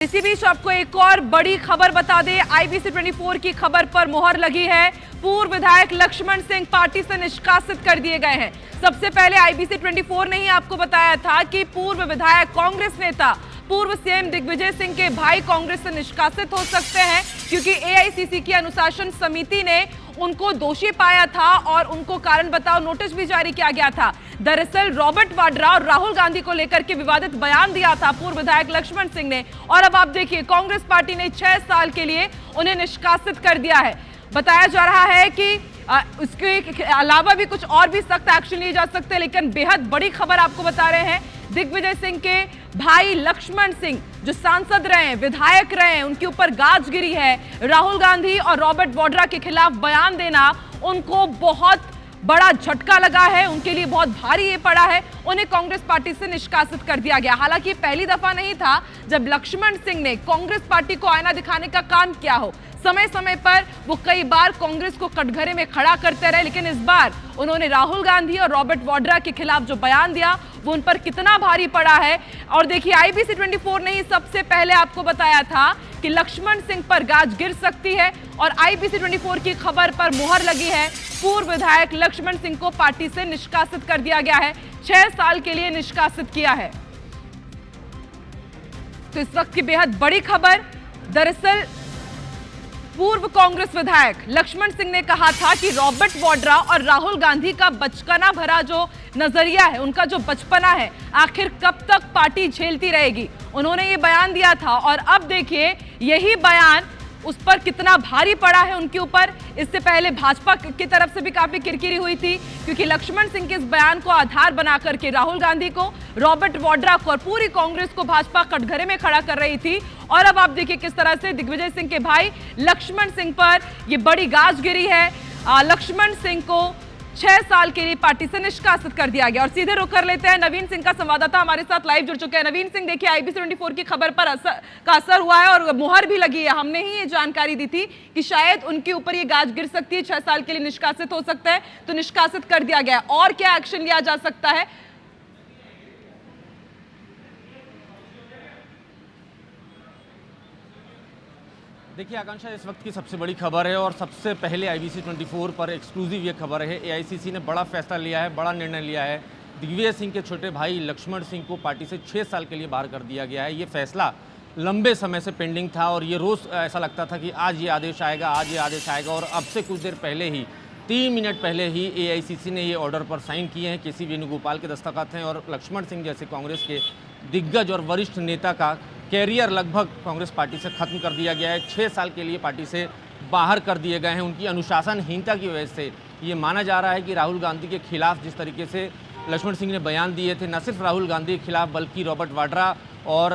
इसी बीच आपको एक और बड़ी खबर बता दें, आईबीसी 24 की खबर पर मोहर लगी है। पूर्व विधायक लक्ष्मण सिंह पार्टी से निष्कासित कर दिए गए हैं। सबसे पहले आईबीसी 24 ने ही आपको बताया था कि पूर्व विधायक कांग्रेस नेता पूर्व सीएम दिग्विजय सिंह के भाई कांग्रेस से निष्कासित हो सकते हैं, क्योंकि एआईसीसी की अनुशासन समिति ने उनको दोषी पाया था और उनको कारण बताओ नोटिस भी जारी किया गया था। दरअसल रॉबर्ट वाड्रा और राहुल गांधी को लेकर के विवादित बयान दिया था पूर्व विधायक लक्ष्मण सिंह ने, और अब आप देखिए कांग्रेस पार्टी ने 6 साल के लिए उन्हें निष्कासित कर दिया है। बताया जा रहा है कि उसके अलावा भी कुछ और भी सख्त एक्शन लिए जा सकते हैं, लेकिन बेहद बड़ी खबर आपको बता रहे हैं। दिग्विजय सिंह के भाई लक्ष्मण सिंह जो सांसद रहे, विधायक रहे, उनके ऊपर गाज गिरी है। राहुल गांधी और रॉबर्ट वाड्रा के खिलाफ बयान देना उनको बहुत बड़ा झटका लगा है, उनके लिए बहुत भारी ये पड़ा है। उन्हें कांग्रेस पार्टी से निष्कासित कर दिया गया। हालांकि पहली दफा नहीं था जब लक्ष्मण सिंह ने कांग्रेस पार्टी को आईना दिखाने का काम किया हो। समय समय पर वो कई बार कांग्रेस को कटघरे में खड़ा करते रहे, लेकिन इस बार उन्होंने राहुल गांधी और रॉबर्ट वाड्रा के खिलाफ जो बयान दिया वो उन पर कितना भारी पड़ा है। और देखिए आईबीसी 24 ने ही सबसे पहले आपको बताया था कि लक्ष्मण सिंह पर गाज गिर सकती है, और आईबीसी 24 की खबर पर मुहर लगी है। पूर्व विधायक लक्ष्मण सिंह को पार्टी से निष्कासित कर दिया गया है, 6 साल के लिए निष्कासित किया है। तो इस वक्त की बेहद बड़ी खबर, दरअसल पूर्व कांग्रेस विधायक लक्ष्मण सिंह ने कहा था कि रॉबर्ट वाड्रा और राहुल गांधी का बचपना भरा जो नजरिया है, उनका जो बचपना है, आखिर कब तक पार्टी झेलती रहेगी। उन्होंने ये बयान दिया था और अब देखिए यही बयान उस पर कितना भारी पड़ा है उनके ऊपर। इससे पहले भाजपा की तरफ से भी काफी किरकिरी हुई थी, क्योंकि लक्ष्मण सिंह के इस बयान को आधार बना करके राहुल गांधी को, रॉबर्ट वाड्रा को और पूरी कांग्रेस को भाजपा कटघरे में खड़ा कर रही थी। और अब आप देखिए किस तरह से दिग्विजय सिंह के भाई लक्ष्मण सिंह पर यह बड़ी गाज गिरी है। लक्ष्मण सिंह को 6 साल के लिए पार्टी से निष्कासित कर दिया गया। और सीधे रुख कर लेते हैं, नवीन सिंह का संवाददाता हमारे साथ लाइव जुड़ चुके हैं। नवीन सिंह, देखिए आईबीसी 24 की खबर पर असर हुआ है और मुहर भी लगी है। हमने ही ये जानकारी दी थी कि शायद उनके ऊपर ये गाज गिर सकती है, 6 साल के लिए निष्कासित हो सकता है, तो निष्कासित कर दिया गया। और क्या एक्शन लिया जा सकता है? देखिए आकांक्षा, इस वक्त की सबसे बड़ी खबर है और सबसे पहले आईबीसी 24 पर एक्सक्लूसिव ये खबर है। एआईसीसी ने बड़ा फैसला लिया है, बड़ा निर्णय लिया है। दिग्विजय सिंह के छोटे भाई लक्ष्मण सिंह को पार्टी से 6 साल के लिए बाहर कर दिया गया है। ये फैसला लंबे समय से पेंडिंग था और ये रोज़ ऐसा लगता था कि आज ये आदेश आएगा, आज ये आदेश आएगा। और अब से कुछ देर पहले ही, 3 मिनट पहले ही एआईसीसी ने ये ऑर्डर पर साइन किए हैं। केसी वेणुगोपाल के दस्तखत हैं और लक्ष्मण सिंह जैसे कांग्रेस के दिग्गज और वरिष्ठ नेता का कैरियर लगभग कांग्रेस पार्टी से खत्म कर दिया गया है। 6 साल के लिए पार्टी से बाहर कर दिए गए हैं। उनकी अनुशासनहीनता की वजह से ये माना जा रहा है कि राहुल गांधी के खिलाफ जिस तरीके से लक्ष्मण सिंह ने बयान दिए थे, न सिर्फ राहुल गांधी के खिलाफ बल्कि रॉबर्ट वाड्रा और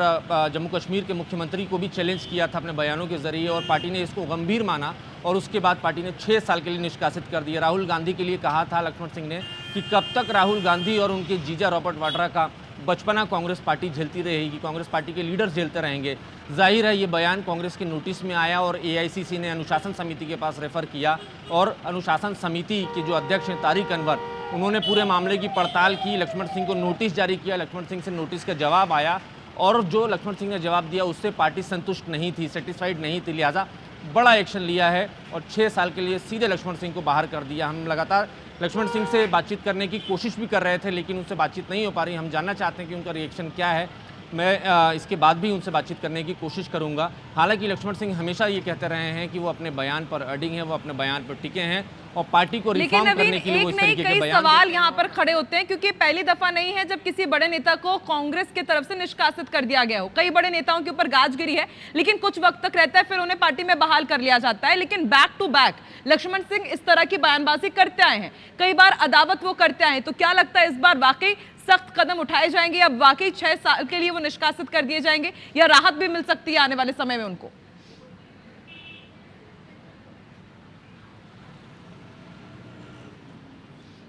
जम्मू कश्मीर के मुख्यमंत्री को भी चैलेंज किया था अपने बयानों के जरिए, और पार्टी ने इसको गंभीर माना और उसके बाद पार्टी ने 6 साल के लिए निष्कासित कर दिया। राहुल गांधी के लिए कहा था लक्ष्मण सिंह ने कि कब तक राहुल गांधी और उनके जीजा रॉबर्ट वाड्रा का बचपना कांग्रेस पार्टी झेलती रहेगी, कांग्रेस पार्टी के लीडर्स झेलते रहेंगे। जाहिर है ये बयान कांग्रेस के नोटिस में आया और एआईसीसी ने अनुशासन समिति के पास रेफर किया, और अनुशासन समिति के जो अध्यक्ष हैं तारिक अनवर, उन्होंने पूरे मामले की पड़ताल की, लक्ष्मण सिंह को नोटिस जारी किया। लक्ष्मण सिंह से नोटिस का जवाब आया और जो लक्ष्मण सिंह ने जवाब दिया उससे पार्टी संतुष्ट नहीं थी, सेटिस्फाइड नहीं थी, लिहाजा बड़ा एक्शन लिया है और 6 साल के लिए सीधे लक्ष्मण सिंह को बाहर कर दिया। हम लगातार लक्ष्मण सिंह से बातचीत करने की कोशिश भी कर रहे थे, लेकिन उनसे बातचीत नहीं हो पा रही। हम जानना चाहते हैं कि उनका रिएक्शन क्या है। मैं इसके बाद भी उनसे बातचीत करने की कोशिश करूंगा। हालांकि लक्ष्मण सिंह हमेशा ये कहते रहे हैं कि वो अपने बयान पर अडिग हैं, वो अपने बयान पर टिके हैं और पार्टी को रिफॉर्म करने के लिए वो इस तरीके के बयान। सवाल यहाँ पर खड़े होते हैं, क्योंकि पहली दफा नहीं है जब किसी बड़े नेता को कांग्रेस की तरफ से निष्कासित कर दिया गया हो। कई बड़े नेताओं के ऊपर गाज गिरी है, लेकिन कुछ वक्त तक रहता है, फिर उन्हें पार्टी में बहाल कर लिया जाता है। लेकिन back to back Laxman Singh इस तरह की बयानबाजी करते आए हैं, कई बार अदावत वो करते आए हैं। तो क्या लगता है इस बार वाकई सख्त कदम उठाए जाएंगे, अब वाकई 6 साल के लिए वो निष्कासित कर दिए जाएंगे, या राहत भी मिल सकती है आने वाले समय में उनको?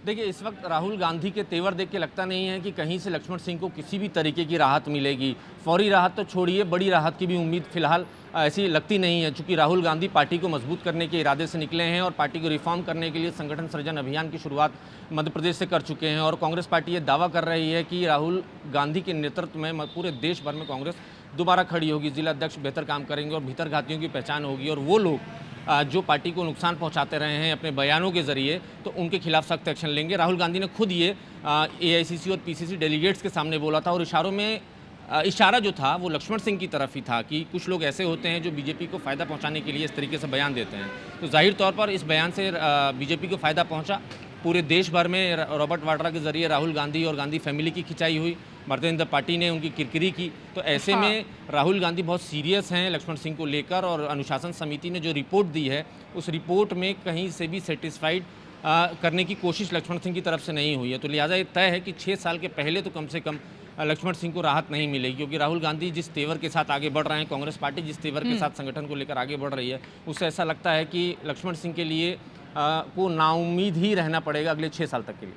देखिए इस वक्त राहुल गांधी के तेवर देख के लगता नहीं है कि कहीं से लक्ष्मण सिंह को किसी भी तरीके की राहत मिलेगी। फौरी राहत तो छोड़िए, बड़ी राहत की भी उम्मीद फिलहाल ऐसी लगती नहीं है, क्योंकि राहुल गांधी पार्टी को मजबूत करने के इरादे से निकले हैं और पार्टी को रिफॉर्म करने के लिए संगठन सृजन अभियान की शुरुआत मध्य प्रदेश से कर चुके हैं। और कांग्रेस पार्टी ये दावा कर रही है कि राहुल गांधी के नेतृत्व में पूरे देश भर में कांग्रेस दोबारा खड़ी होगी, जिला अध्यक्ष बेहतर काम करेंगे और भीतर घातियों की पहचान होगी और वो लोग जो पार्टी को नुकसान पहुंचाते रहे हैं अपने बयानों के जरिए, तो उनके खिलाफ सख्त एक्शन लेंगे। राहुल गांधी ने खुद ये AICC और PCC डेलीगेट्स के सामने बोला था और इशारों में इशारा जो था वो लक्ष्मण सिंह की तरफ ही था कि कुछ लोग ऐसे होते हैं जो बीजेपी को फ़ायदा पहुंचाने के लिए इस तरीके से बयान देते हैं। तो जाहिर तौर पर इस बयान से बीजेपी को फ़ायदा पहुंचा। पूरे देश भर में रॉबर्ट वाड्रा के जरिए राहुल गांधी और गांधी फैमिली की खिंचाई हुई, भारतीय जनता पार्टी ने उनकी किरकिरी की। तो ऐसे में राहुल गांधी बहुत सीरियस हैं लक्ष्मण सिंह को लेकर और अनुशासन समिति ने जो रिपोर्ट दी है उस रिपोर्ट में कहीं से भी सेटिस्फाइड करने की कोशिश लक्ष्मण सिंह की तरफ से नहीं हुई है। तो लिहाजा ये तय है कि 6 साल के पहले तो कम से कम लक्ष्मण सिंह को राहत नहीं मिलेगी, क्योंकि राहुल गांधी जिस तेवर के साथ आगे बढ़ रहे हैं, कांग्रेस पार्टी जिस तेवर के साथ संगठन को लेकर आगे बढ़ रही है, उससे ऐसा लगता है कि लक्ष्मण सिंह के लिए को नाउम्मीद ही रहना पड़ेगा अगले 6 साल तक के लिए।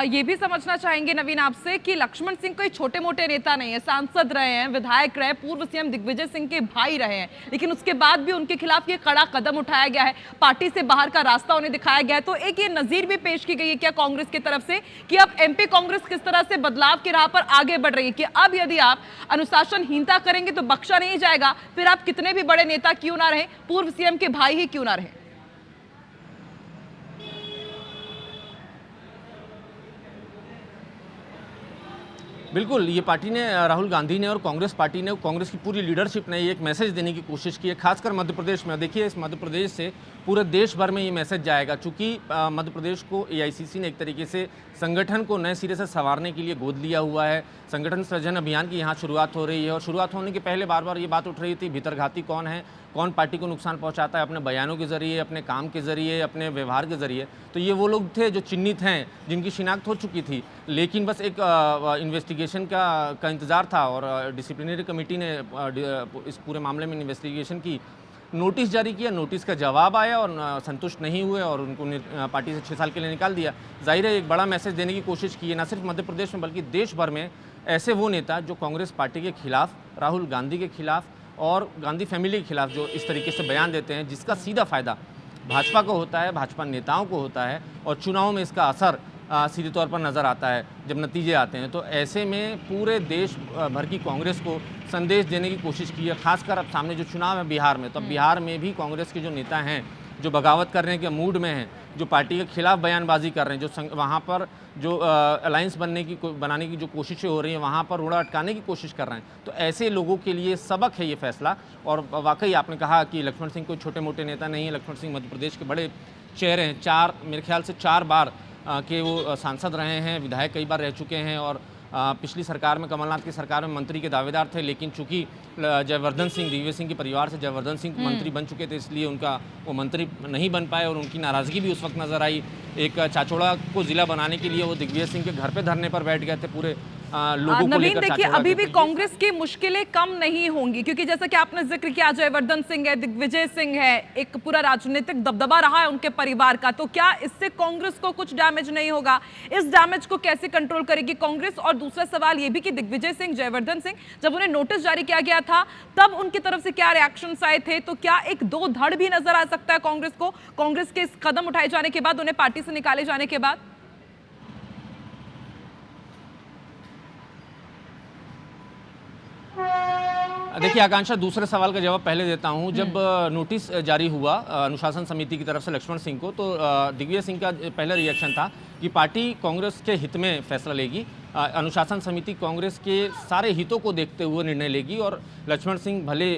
ये भी समझना चाहेंगे नवीन आपसे कि लक्ष्मण सिंह कोई छोटे मोटे नेता नहीं है, सांसद रहे हैं, विधायक रहे, पूर्व CM दिग्विजय सिंह के भाई रहे हैं, लेकिन उसके बाद भी उनके खिलाफ ये कड़ा कदम उठाया गया है, पार्टी से बाहर का रास्ता उन्हें दिखाया गया है। तो एक ये नजीर भी पेश की गई है क्या कांग्रेस की तरफ से कि अब MP कांग्रेस किस तरह से बदलाव की राह पर आगे बढ़ रही है कि अब यदि आप अनुशासनहीनता करेंगे तो बख्शा नहीं जाएगा, फिर आप कितने भी बड़े नेता क्यों ना रहे, पूर्व CM के भाई ही क्यों ना रहे? बिल्कुल, ये पार्टी ने, राहुल गांधी ने और कांग्रेस पार्टी ने, कांग्रेस की पूरी लीडरशिप ने एक मैसेज देने की कोशिश की है, खासकर मध्य प्रदेश में। देखिए, इस मध्य प्रदेश से पूरे देश भर में ये मैसेज जाएगा, चूँकि मध्य प्रदेश को AICC ने एक तरीके से संगठन को नए सिरे से संवारने के लिए गोद लिया हुआ है। संगठन सृजन अभियान की यहाँ शुरुआत हो रही है और शुरुआत होने के पहले बार बार ये बात उठ रही थी, भीतरघाती कौन है, कौन पार्टी को नुकसान पहुंचाता है अपने बयानों के जरिए, अपने काम के जरिए, अपने व्यवहार के जरिए। तो ये वो लोग थे जो चिन्हित हैं, जिनकी शिनाख्त हो चुकी थी, लेकिन बस एक इन्वेस्टिगेशन का इंतज़ार था और डिसिप्लिनरी कमेटी ने इस पूरे मामले में इन्वेस्टिगेशन की, नोटिस जारी किया, नोटिस का जवाब आया और संतुष्ट नहीं हुए और उनको पार्टी से 6 साल के लिए निकाल दिया। जाहिर है एक बड़ा मैसेज देने की कोशिश की है, न सिर्फ मध्य प्रदेश में बल्कि देश भर में ऐसे वो नेता जो कांग्रेस पार्टी के खिलाफ, राहुल गांधी के खिलाफ और गांधी फैमिली के खिलाफ जो इस तरीके से बयान देते हैं, जिसका सीधा फ़ायदा भाजपा को होता है, भाजपा नेताओं को होता है और चुनाव में इसका असर सीधे तौर पर नज़र आता है जब नतीजे आते हैं। तो ऐसे में पूरे देश भर की कांग्रेस को संदेश देने की कोशिश की है, खासकर अब सामने जो चुनाव है बिहार में, तो बिहार में भी कांग्रेस के जो नेता हैं जो बगावत करने के मूड में हैं, जो पार्टी के खिलाफ बयानबाजी कर रहे हैं, जो वहाँ पर जो अलायंस बनाने की जो कोशिशें हो रही हैं, वहाँ पर रोड़ा अटकाने की कोशिश कर रहे हैं, तो ऐसे लोगों के लिए सबक है ये फैसला। और वाकई आपने कहा कि लक्ष्मण सिंह कोई छोटे मोटे नेता नहीं है, लक्ष्मण सिंह मध्य प्रदेश के बड़े चेहरे हैं, मेरे ख्याल से 4 बार के वो सांसद रहे हैं, विधायक कई बार रह चुके हैं और पिछली सरकार में, कमलनाथ की सरकार में मंत्री के दावेदार थे, लेकिन चूंकि जयवर्धन सिंह, दिग्विजय सिंह के परिवार से जयवर्धन सिंह मंत्री बन चुके थे, इसलिए उनका वो मंत्री नहीं बन पाए और उनकी नाराज़गी भी उस वक्त नज़र आई। एक चाचौड़ा को ज़िला बनाने के लिए वो दिग्विजय सिंह के घर पे धरने पर बैठ गए थे पूरे लोगों को नवीन लेकर। देखिए, अभी भी कांग्रेस की मुश्किलें कम नहीं होंगी, क्योंकि जैसा कि आपने जिक्र किया, जयवर्धन सिंह है, दिग्विजय सिंह है, एक पूरा राजनीतिक दबदबा रहा है उनके परिवार का, तो क्या इससे कांग्रेस को कुछ डैमेज नहीं होगा? इस डैमेज को कैसे कंट्रोल करेगी कांग्रेस? और दूसरा सवाल ये भी कि दिग्विजय सिंह, जयवर्धन सिंह, जब उन्हें नोटिस जारी किया गया था तब उनकी तरफ से क्या रिएक्शन आए थे? तो क्या एक दो धड़ भी नजर आ सकता है कांग्रेस को, कांग्रेस के इस कदम उठाए जाने के बाद, उन्हें पार्टी से निकाले जाने के बाद? देखिए आकांक्षा, दूसरे सवाल का जवाब पहले देता हूं। जब नोटिस जारी हुआ अनुशासन समिति की तरफ से लक्ष्मण सिंह को, तो दिग्विजय सिंह का पहला रिएक्शन था कि पार्टी कांग्रेस के हित में फैसला लेगी, अनुशासन समिति कांग्रेस के सारे हितों को देखते हुए निर्णय लेगी। और लक्ष्मण सिंह भले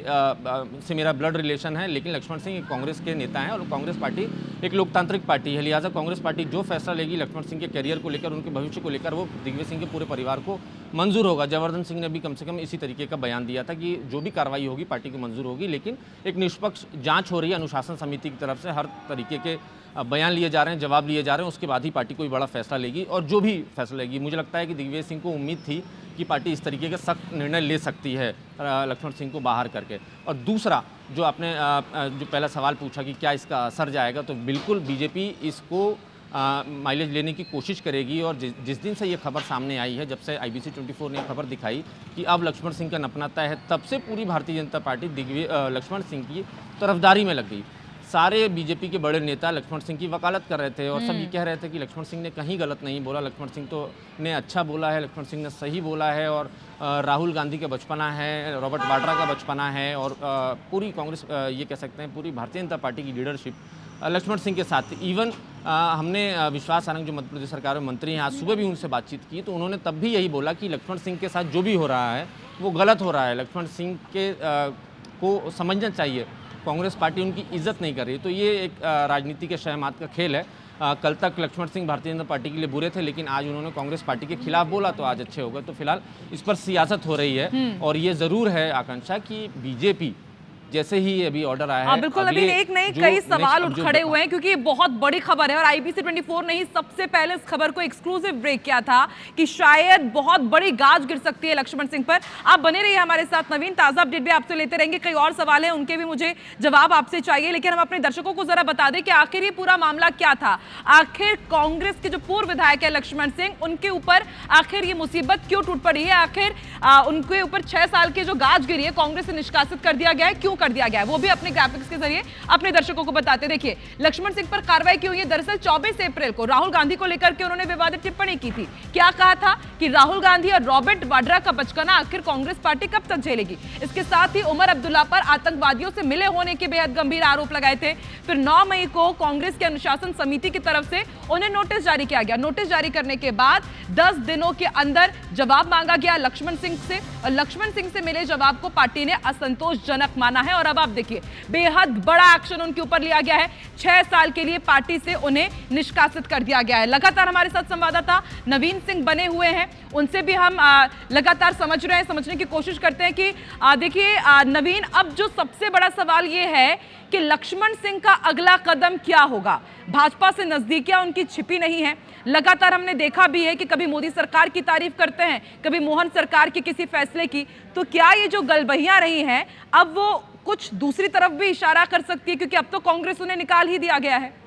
से मेरा ब्लड रिलेशन है, लेकिन लक्ष्मण सिंह एक कांग्रेस के नेता हैं और कांग्रेस पार्टी एक लोकतांत्रिक पार्टी है, लिहाजा कांग्रेस पार्टी जो फैसला लेगी लक्ष्मण सिंह के करियर को लेकर, उनके भविष्य को लेकर, वो दिग्विजय सिंह के पूरे परिवार को मंजूर होगा। जयवर्धन सिंह ने भी कम से कम इसी तरीके का बयान दिया था कि जो भी कार्रवाई होगी पार्टी को मंजूर होगी, लेकिन एक निष्पक्ष जांच हो रही है अनुशासन समिति की तरफ से, हर तरीके के बयान लिए जा रहे हैं, जवाब लिए जा रहे हैं, उसके बाद ही पार्टी कोई बड़ा फैसला लेगी। और जो भी फैसला लेगी, मुझे लगता है कि दिग्विजय सिंह को उम्मीद थी कि पार्टी इस तरीके का सख्त निर्णय ले सकती है लक्ष्मण सिंह को बाहर करके। और दूसरा जो आपने जो पहला सवाल पूछा कि क्या इसका असर जाएगा, तो बिल्कुल बीजेपी इसको माइलेज लेने की कोशिश करेगी। और जिस दिन से ये खबर सामने आई है, जब से IBC 24 ने खबर दिखाई कि अब लक्ष्मण सिंह का नपनाता है, तब से पूरी भारतीय जनता पार्टी लक्ष्मण सिंह की तरफदारी में लग गई। सारे बीजेपी के बड़े नेता लक्ष्मण सिंह की वकालत कर रहे थे और सब ये कह रहे थे कि लक्ष्मण सिंह ने कहीं गलत नहीं बोला, लक्ष्मण सिंह तो ने अच्छा बोला है, लक्ष्मण सिंह ने सही बोला है। और राहुल गांधी का बचपना है, रॉबर्ट वाड्रा का बचपना है और पूरी कांग्रेस ये कह सकते हैं पूरी भारतीय जनता पार्टी की लीडरशिप लक्ष्मण सिंह के साथ। इवन हमने विश्वास सारंग जो मध्य प्रदेश सरकार में मंत्री हैं, आज सुबह भी उनसे बातचीत की तो उन्होंने तब भी यही बोला कि लक्ष्मण सिंह के साथ जो भी हो रहा है वो गलत हो रहा है। लक्ष्मण सिंह के को समझना चाहिए, कांग्रेस पार्टी उनकी इज्जत नहीं कर रही। तो ये एक राजनीति के शहमात का खेल है। कल तक लक्ष्मण सिंह भारतीय जनता पार्टी के लिए बुरे थे, लेकिन आज उन्होंने कांग्रेस पार्टी के खिलाफ बोला तो आज अच्छे हो गए। तो फिलहाल इस पर सियासत हो रही है और ये जरूर है आकांक्षा कि बीजेपी जैसे ही अभी ऑर्डर आया है, बिल्कुल नवीन, एक नहीं कई सवाल उठ खड़े हुए हैं क्योंकि ये बहुत बड़ी खबर है और आईबीसी 24 ने ही सबसे पहले इस खबर को एक्सक्लूसिव ब्रेक किया था कि शायद बहुत बड़ी गाज गिर सकती है लक्ष्मण सिंह पर। आप बने रहिए हमारे साथ नवीन, ताजा अपडेट भी आपसे लेते रहेंगे। कई और सवाल हैं, उनके भी मुझे जवाब आपसे चाहिए, लेकिन हम अपने दर्शकों को जरा बता दें कि आखिर ये पूरा मामला क्या था। आखिर कांग्रेस के जो पूर्व विधायक है लक्ष्मण सिंह, उनके ऊपर आखिर ये मुसीबत क्यों टूट पड़ी है? आखिर उनके ऊपर 6 साल की जो गाज गिरी है कांग्रेस से निष्कासित कर दिया गया है, क्यों कर दिया गया है, वो भी अपने ग्राफिक्स के जरिए अपने दर्शकों को बताते। देखिए, लक्ष्मण सिंह पर कार्रवाई की हुई है। दरअसल 24 अप्रैल को राहुल गांधी को लेकर के उन्होंने विवादित टिप्पणी की थी। क्या कहा था कि राहुल गांधी और रॉबर्ट वाड्रा का बचकाना आखिर कांग्रेस पार्टी कब तक झेलेगी। इसके साथ ही उमर अब्दुल्ला पर आतंकवादियों से मिले होने के बेहद गंभीर आरोप लगाए थे। फिर 9 मई को कांग्रेस के अनुशासन समिति की तरफ से उन्हें नोटिस जारी किया गया। नोटिस जारी करने के बाद 10 दिनों के अंदर जवाब मांगा गया लक्ष्मण सिंह से और लक्ष्मण सिंह से मिले जवाब को पार्टी ने असंतोषजनक माना है। और अब आप देखिए, बेहद बड़ा एक्शन उनके ऊपर लिया गया है। 6 साल के लिए पार्टी से उन्हें निष्कासित कर दिया गया है। लगातार हमारे साथ संवाददाता नवीन सिंह बने हुए हैं, उनसे भी हम लगातार समझने की कोशिश करते हैं कि देखिए नवीन, अब जो सबसे बड़ा सवाल ये है कि लक्ष्मण सिंह का अगला कदम क्या होगा। भाजपा से नजदीकियां उनकी छिपी नहीं है। लगातार हमने देखा भी है कि कभी मोदी सरकार की तारीफ करते हैं, कभी मोहन सरकार के किसी फैसले की। तो क्या ये जो गलबहियां रही हैं अब वो कुछ दूसरी तरफ भी इशारा कर सकती है, क्योंकि अब तो कांग्रेस उन्हें निकाल ही दिया गया है।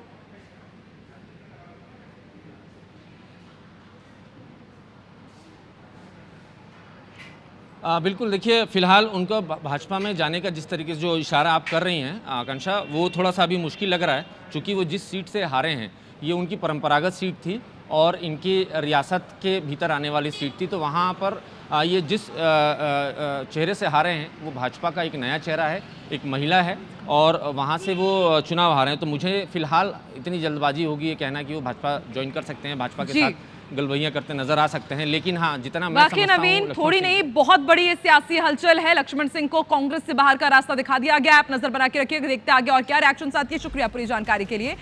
बिल्कुल, देखिए फिलहाल उनका भाजपा में जाने का जिस तरीके से जो इशारा आप कर रही हैं आकांक्षा, वो थोड़ा सा अभी मुश्किल लग रहा है, क्योंकि वो जिस सीट से हारे हैं ये उनकी परंपरागत सीट थी और इनकी रियासत के भीतर आने वाली सीट थी। तो वहाँ पर ये जिस चेहरे से हारे हैं वो भाजपा का एक नया चेहरा है, एक महिला है और वहाँ से वो चुनाव हारे हैं। तो मुझे फिलहाल इतनी जल्दबाजी होगी ये कहना कि वो भाजपा ज्वाइन कर सकते हैं, भाजपा के साथ गलबैया करते नजर आ सकते हैं। लेकिन हाँ, जितना मैं बाकी नवीन, थोड़ी नहीं बहुत बड़ी ये सियासी हलचल है। लक्ष्मण सिंह को कांग्रेस से बाहर का रास्ता दिखा दिया गया। आप नजर बना के रखिए, देखते आगे और क्या रिएक्शन आती है। शुक्रिया पूरी जानकारी के लिए।